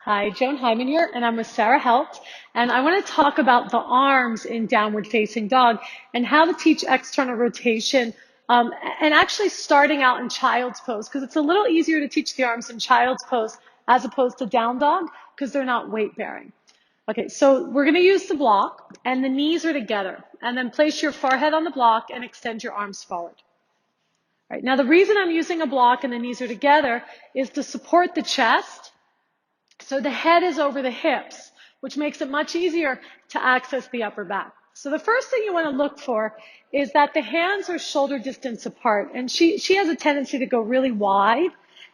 Hi, Joan Hyman here, and I'm with Sarah Helt, and I want to talk about the arms in downward facing dog and how to teach external rotation, and actually starting out in child's pose, because it's a little easier to teach the arms in child's pose as opposed to down dog because they're not weight bearing. Okay, so we're going to use the block, and the knees are together, and then place your forehead on the block and extend your arms forward. All right, now the reason I'm using a block and the knees are together is to support the chest. So the head is over the hips, which makes it much easier to access the upper back. So the first thing you want to look for is that the hands are shoulder distance apart. And she has a tendency to go really wide.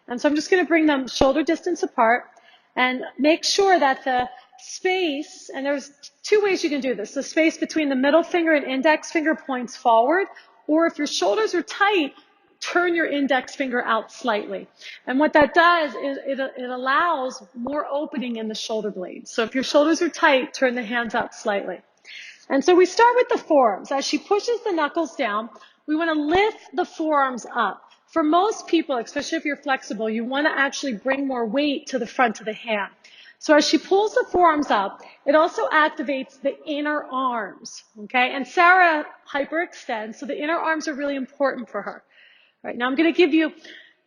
And so I'm just going to bring them shoulder distance apart and make sure that the space, and there's two ways you can do this, the space between the middle finger and index finger points forward, or if your shoulders are tight, turn your index finger out slightly. And what that does is it allows more opening in the shoulder blades. So if your shoulders are tight, turn the hands out slightly. And so we start with the forearms. As she pushes the knuckles down, we want to lift the forearms up. For most people, especially if you're flexible, you want to actually bring more weight to the front of the hand. So as she pulls the forearms up, it also activates the inner arms, okay? And Sarah hyperextends, so the inner arms are really important for her. All right, now I'm going to give you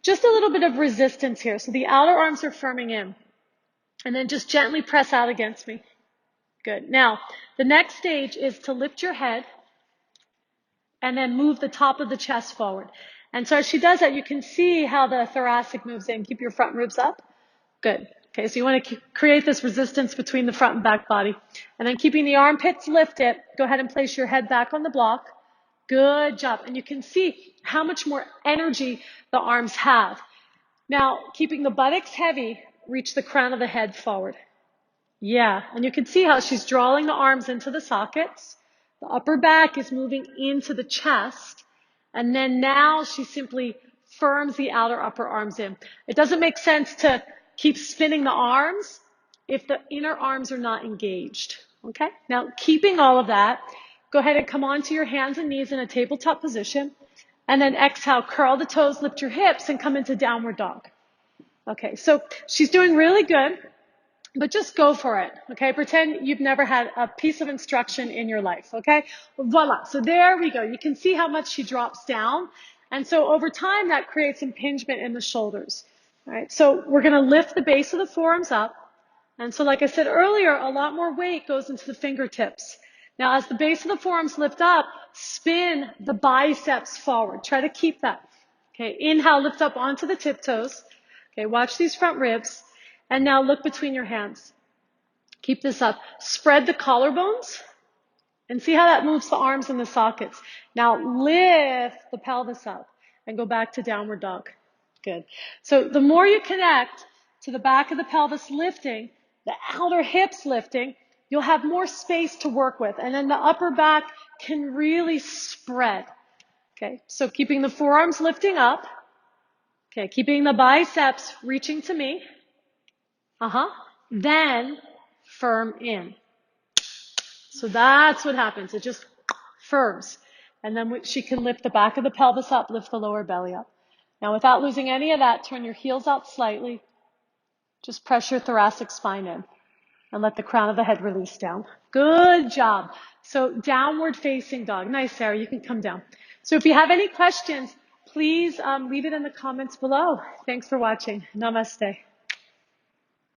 just a little bit of resistance here. So the outer arms are firming in. And then just gently press out against me. Good. Now, the next stage is to lift your head and then move the top of the chest forward. And so as she does that, you can see how the thoracic moves in. Keep your front ribs up. Good. Okay, so you want to create this resistance between the front and back body. And then keeping the armpits lifted, go ahead and place your head back on the block. Good job. And you can see how much more energy the arms have. Now, keeping the buttocks heavy, reach the crown of the head forward. Yeah, and you can see how she's drawing the arms into the sockets. The upper back is moving into the chest. And then now she simply firms the outer upper arms in. It doesn't make sense to keep spinning the arms if the inner arms are not engaged. Okay? Now, keeping all of that, go ahead and come onto your hands and knees in a tabletop position. And then exhale, curl the toes, lift your hips, and come into downward dog. Okay, so she's doing really good, but just go for it. Okay, pretend you've never had a piece of instruction in your life. Okay, voila. So there we go. You can see how much she drops down. And so over time, that creates impingement in the shoulders. All right, so we're going to lift the base of the forearms up. And so like I said earlier, a lot more weight goes into the fingertips. Now, as the base of the forearms lift up, spin the biceps forward. Try to keep that. Okay, inhale, lift up onto the tiptoes. Okay, watch these front ribs. And now look between your hands. Keep this up. Spread the collarbones. And see how that moves the arms in the sockets. Now lift the pelvis up and go back to downward dog. Good. So the more you connect to the back of the pelvis lifting, the outer hips lifting, you'll have more space to work with. And then the upper back can really spread. Okay, so keeping the forearms lifting up. Okay, keeping the biceps reaching to me. Then firm in. So that's what happens. It just firms. And then she can lift the back of the pelvis up, lift the lower belly up. Now, without losing any of that, turn your heels out slightly. Just press your thoracic spine in and let the crown of the head release down. Good job. So downward facing dog. Nice, Sarah. You can come down. So if you have any questions, please leave it in the comments below. Thanks for watching. Namaste.